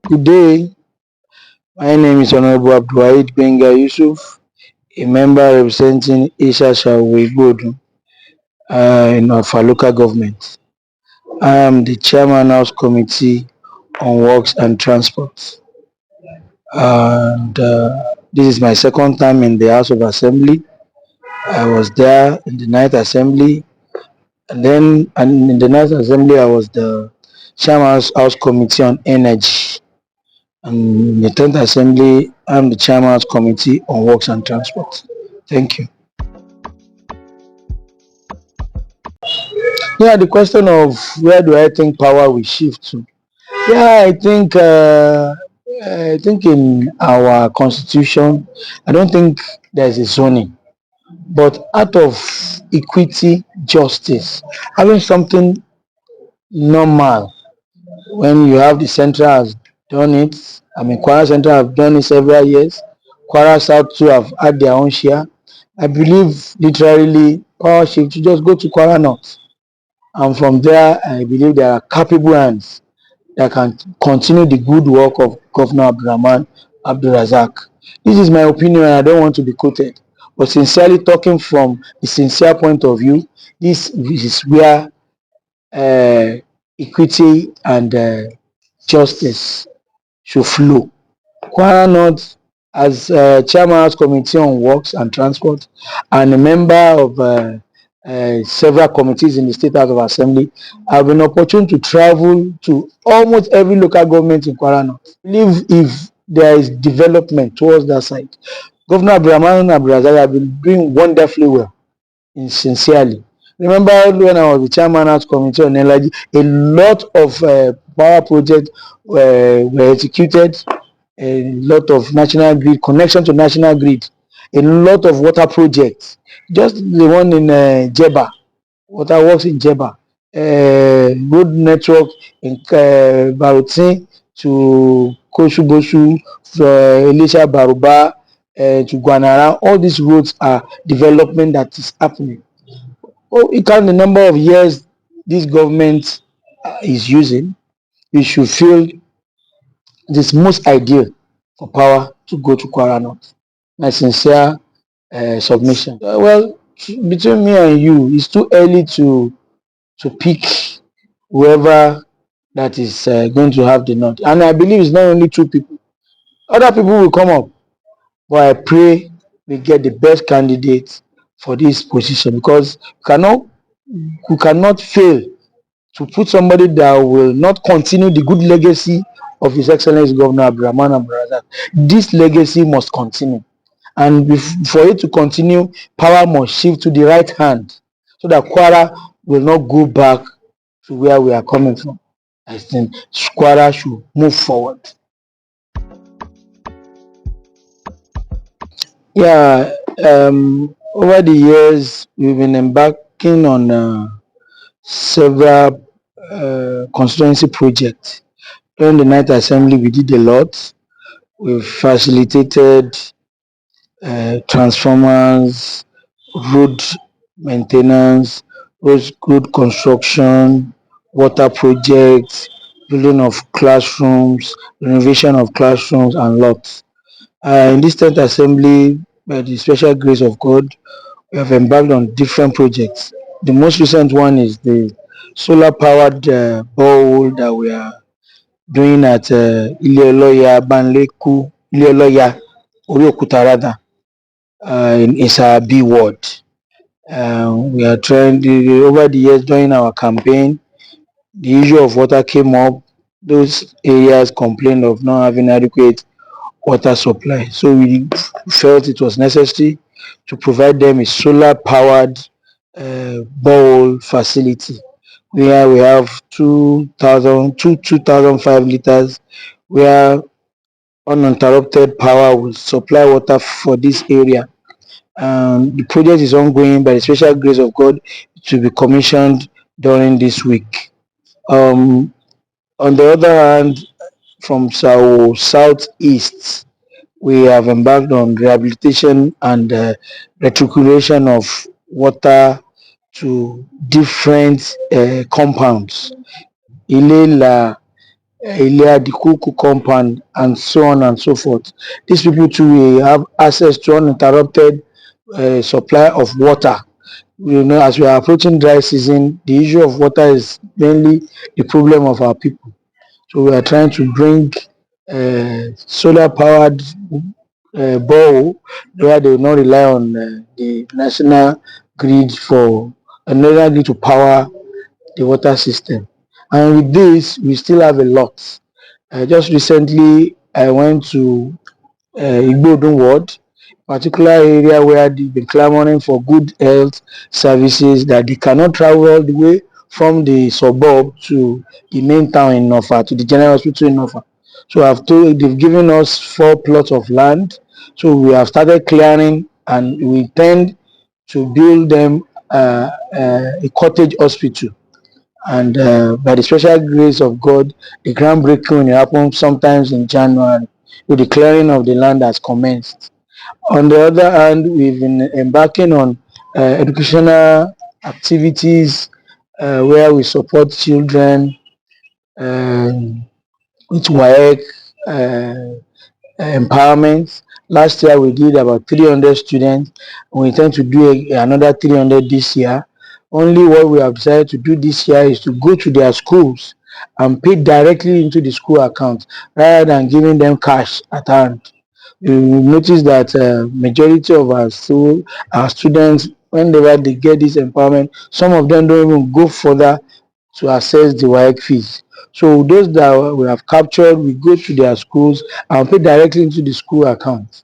Good day. My name is Honorable Abdulwaheed Gbenga Yusuf, a member representing Eesa, Shawo, Igboidun in our local government. I am the Chairman House Committee on Works and Transport. And this is my second time in the House of Assembly. I was there in the ninth assembly, and in the ninth assembly I was the Chairman House Committee on Energy. And in the 10th Assembly, I'm the Chairman's Committee on Works and Transport. Thank you. Yeah, the question of where do I think power will shift to? Yeah, I think in our constitution, I don't think there's a zoning, but out of equity, justice, having something normal when you have the central has done it. I mean, Kwara Central have done it several years. Kwara South too have had their own share. I believe literally power shift to just go to Kwara North. And from there, I believe there are capable hands that can continue the good work of Governor AbdulRahman AbdulRazaq. This is my opinion, and I don't want to be quoted. But sincerely talking from a sincere point of view, this is where equity and justice should flow. Kwara North, as Chairman House Committee on Works and Transport and a member of several committees in the State House of Assembly, I have an opportunity to travel to almost every local government in Kwara North. I believe if there is development towards that side, Governor AbdulRahman AbdulRazaq have been doing wonderfully well, and sincerely. Remember when I was the Chairman House Committee on Energy, a lot of power projects were executed, a lot of national grid, connection to national grid, a lot of water projects. Just the one in Jeba, water works in Jeba, road network in Barutin to Koshuboshu, Elisha Baruba, to Guanara. All these roads are development that is happening. Oh, you count the number of years this government is using, you should feel it is most ideal for power to go to Kwara North. My sincere submission. Well, between me and you, it's too early to pick whoever that is going to have the nod. And I believe it's not only two people. Other people will come up. But I pray we get the best candidate for this position, because we cannot fail to put somebody that will not continue the good legacy of His Excellency Governor AbdulRahman AbdulRazaq. This legacy must continue. And for it to continue, power must shift to the right hand so that Kwara will not go back to where we are coming from. I think Kwara should move forward. Yeah, over the years, we've been embarking on several constituency projects. During the ninth assembly, we did a lot. We've facilitated transformers, road maintenance, road construction, water projects, building of classrooms, renovation of classrooms, and lots. In this 10th assembly, by the special grace of God, we have embarked on different projects. The most recent one is the solar powered borehole that we are doing at Ileoloya, Banleku, Ileoloya, Oriokuta rather, in Eesa B ward. We are trying over the years during our campaign, the issue of water came up. Those areas complained of not having adequate water supply. So we felt it was necessary to provide them a solar powered borehole facility where we have 2005 liters, where uninterrupted power will supply water for this area. The project is ongoing. By the special grace of God, it will be commissioned during this week. On the other hand, from southeast, we have embarked on rehabilitation and recirculation of water to different compounds. Ilela, Ilea, the Kuku compound, and so on and so forth. These people too will have access to uninterrupted supply of water. As we are approaching dry season, the issue of water is mainly the problem of our people. So we are trying to bring solar powered borehole where they will not rely on the national grid for another grid to power the water system. And with this, we still have a lot. Just recently, I went to Igboidun ward, particular area where they've been clamoring for good health services that they cannot travel all the way from the suburb to the main town in Nofa, to the general hospital in Nofa. So they've given us 4 plots of land. So we have started clearing and we intend to build them a cottage hospital. And by the special grace of God, the groundbreaking will happen sometimes in January, with the clearing of the land has commenced. On the other hand, we've been embarking on educational activities where we support children with WAEC empowerment. Last year we did about 300 students. We intend to do another 300 this year. Only what we have decided to do this year is to go to their schools and pay directly into the school account rather than giving them cash at hand. You will notice that majority of our students, whenever they get this empowerment, some of them don't even go further to access the WAEC fees. So those that we have captured, we go to their schools and pay directly into the school account.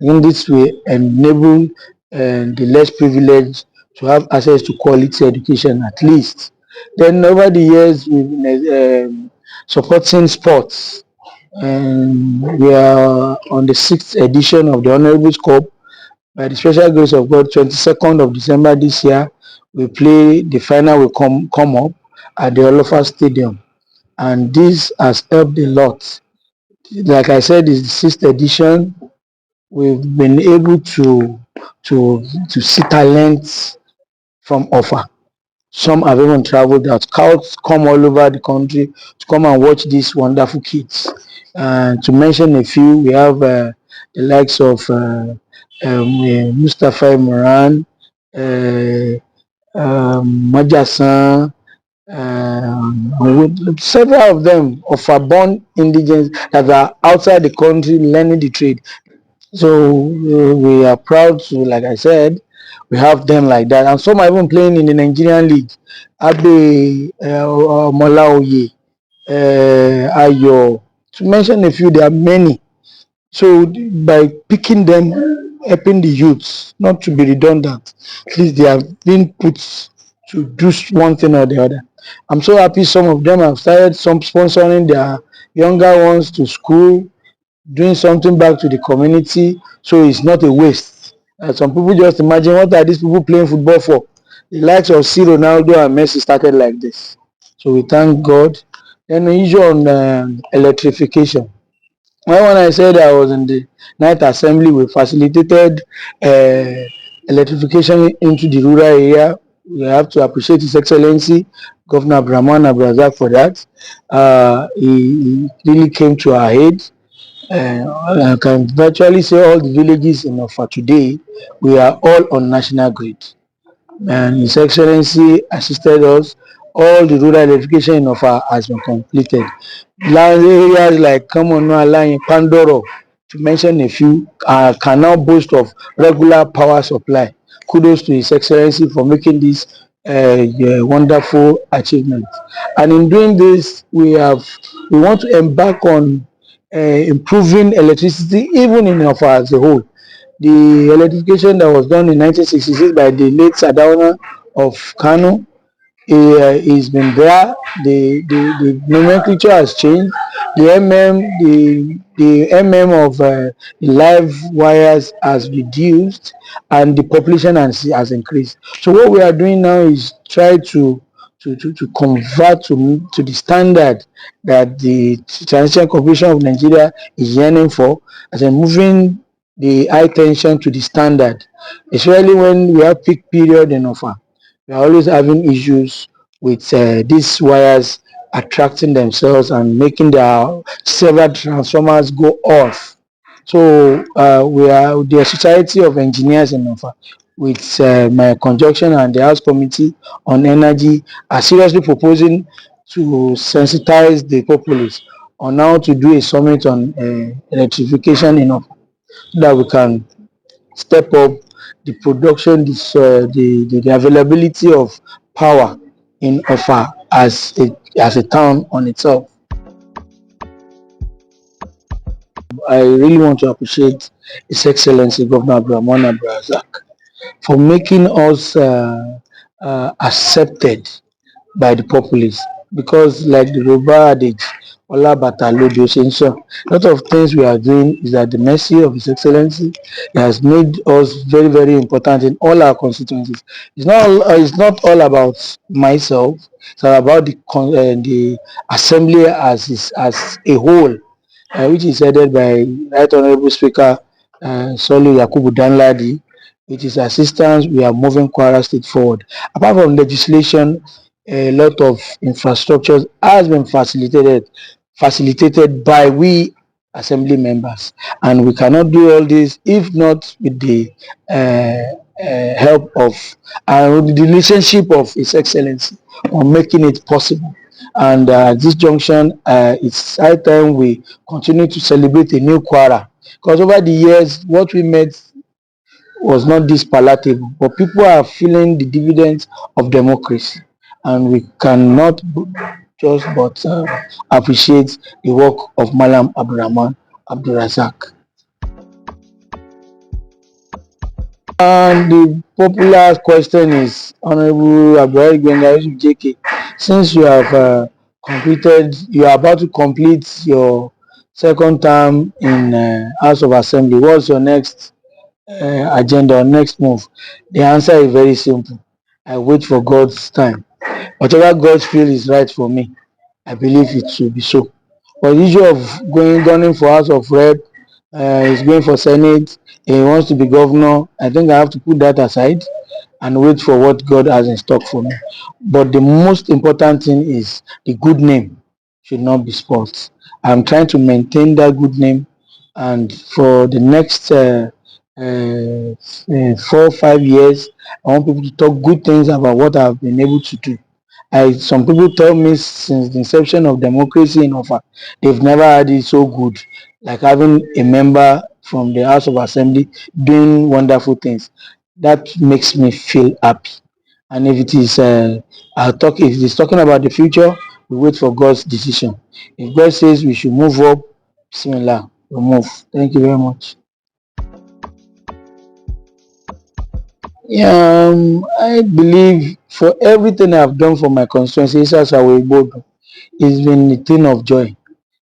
In this way, enable the less privileged to have access to quality education at least. Then over the years, we've been supporting sports. And we are on the 6th edition of the Honorable Cup. By the special grace of God, 22nd of December this year, we play the final will come up at the Olofa Stadium. And this has helped a lot. Like I said, it's the 6th edition. We've been able to see talents from offer. Some have even traveled out. Scouts come all over the country to come and watch these wonderful kids. To mention a few, we have the likes of Mustafa Moran, Majasan, several of them of our born indigents that are outside the country learning the trade. So we are proud to, like I said, we have them like that. And some are even playing in the Nigerian league. Abe Molaoye, Ayo, to mention a few, there are many. So by picking them, helping the youths, not to be redundant, at least they have been put to do one thing or the other. I'm so happy some of them have started some sponsoring their younger ones to school, doing something back to the community, so it's not a waste. Some people just imagine, what are these people playing football for? The likes of C. Ronaldo and Messi started like this. So we thank God. Then the issue on electrification. When I said I was in the night assembly, we facilitated electrification into the rural area. We have to appreciate His Excellency, Governor AbdulRahman AbdulRazaq, for that. He really came to our aid. I can virtually say all the villages in Ofa today, we are all on national grid. And His Excellency assisted us. All the rural electrification in Ofa has been completed. Land areas like Kamono, Pandoro, to mention a few, can now boast of regular power supply. Kudos to His Excellency for making this wonderful achievement. And in doing this, we want to embark on improving electricity even in Ofa as a whole. The electrification that was done in 1966 by the late Sardauna of Kano, it's been there. The nomenclature has changed. The of the live wires has reduced, and the population has increased. So what we are doing now is try to convert to the standard that the Transition Corporation of Nigeria is yearning for, as in moving the high tension to the standard, especially when we have peak period in offer. We are always having issues with these wires attracting themselves and making their several transformers go off. So we are the Society of Engineers in Ofa, with my conjunction and the House Committee on Energy, are seriously proposing to sensitize the populace on how to do a summit on electrification in Ofa, so that we can step up the production, the availability of power in Ofa as a town on itself. I really want to appreciate His Excellency Governor AbdulRahman AbdulRazaq for making us accepted by the populace, because like the Yoruba adage, Ola Bata Lodo Sensor, a lot of things we are doing is at the mercy of His Excellency. He has made us very, very important in all our constituencies. It's not all about myself. It's all about the assembly as a whole, which is headed by Right Honorable Speaker Solu Yakubu Danladi. With his assistance, we are moving Kwara State forward. Apart from legislation, a lot of infrastructure has been facilitated by we assembly members, and we cannot do all this if not with the help of and with the relationship of His Excellency on making it possible. And at this junction, it's high time we continue to celebrate a new Kwara, because over the years, what we met was not this palatable, but people are feeling the dividends of democracy, and we cannot just but appreciate the work of Malam AbdulRahman AbdulRazaq. And the popular question is, Honorable Abdulwaheed Gbenga Yusuf JK, since you have you are about to complete your second term in House of Assembly, what's your next agenda or next move? The answer is very simple. I wait for God's time. Whatever God feels is right for me, I believe it should be so. But the issue of gunning for House of Rep, he's going for Senate, he wants to be governor, I think I have to put that aside and wait for what God has in stock for me. But the most important thing is the good name should not be spoiled. I'm trying to maintain that good name, and for the next 4 or 5 years, I want people to talk good things about what I've been able to do. Some people tell me since the inception of democracy in Offa, they've never had it so good, like having a member from the House of Assembly doing wonderful things. That makes me feel happy. And if it is, if it is talking about the future, we wait for God's decision. If God says we should move up, Bismillah, we'll move. Thank you very much. I believe for everything I've done for my constituency, Eesa, it's been a thing of joy.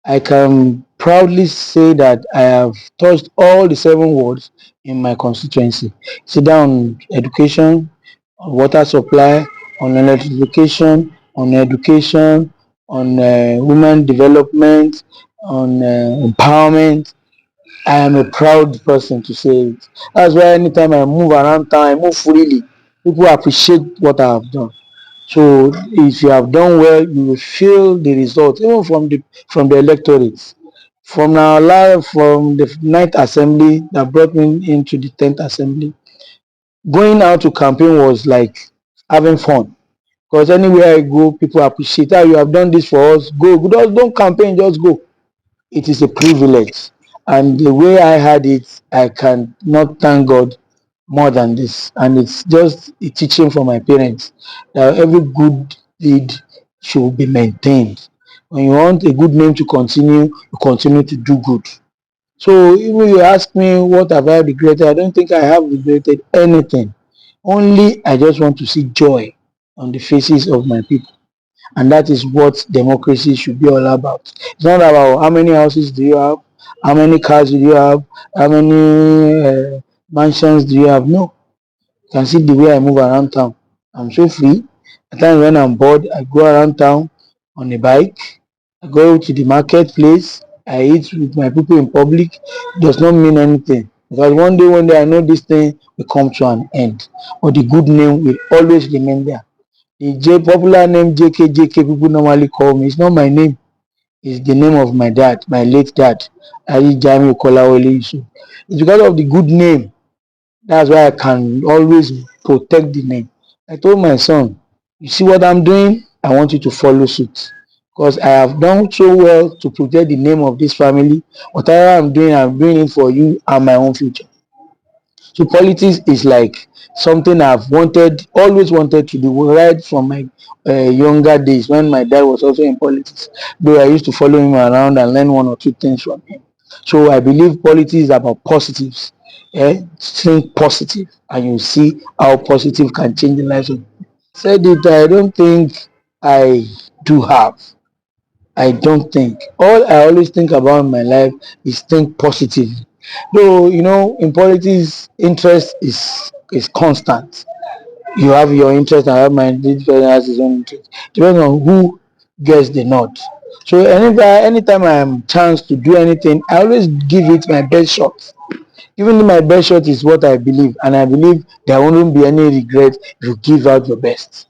I can proudly say that I have touched all the 7 wards in my constituency. Sit down on education, on water supply, on electrification, on education, on women development, on empowerment. I am a proud person to say it. That's why anytime I move around town, I move freely. People appreciate what I have done. So if you have done well, you will feel the results, even from the electorates. From our life, from the ninth assembly that brought me into the 10th assembly, going out to campaign was like having fun. Because anywhere I go, people appreciate how you have done this for us. Go, don't campaign, just go. It is a privilege. And the way I had it, I can not thank God more than this. And it's just a teaching from my parents that every good deed should be maintained. When you want a good name to continue, you continue to do good. So if you ask me what have I regretted, I don't think I have regretted anything. Only I just want to see joy on the faces of my people. And that is what democracy should be all about. It's not about how many houses do you have, how many cars do you have, how many mansions do you have. No, you can see the way I move around town. I'm so free. At times when I'm bored, I go around town on a bike. I go to the marketplace. I eat with my people in public. It does not mean anything. Because one day I know this thing will come to an end. But the good name will always remain there. The popular name JK people normally call me. It's not my name. It's the name of my dad, my late dad, Ali Jami Kolawole Yusuf. It's because of the good name. That's why I can always protect the name. I told my son, you see what I'm doing? I want you to follow suit. Because I have done so well to protect the name of this family. Whatever I'm doing it for you and my own future. So politics is like something I've always wanted to do right from my younger days when my dad was also in politics. Though I used to follow him around and learn one or two things from him. So I believe politics is about positives. Think positive, and you see how positive can change the lives of. Said it. I don't think I do have. I don't think. All I always think about in my life is think positive. Though in politics, interest is constant. You have your interest, and I have mine. Each person has his own interest. Depending on who gets the nod. So anytime I am chance to do anything, I always give it my best shot. Even my best shot is what I believe, and I believe there won't be any regret if you give out your best.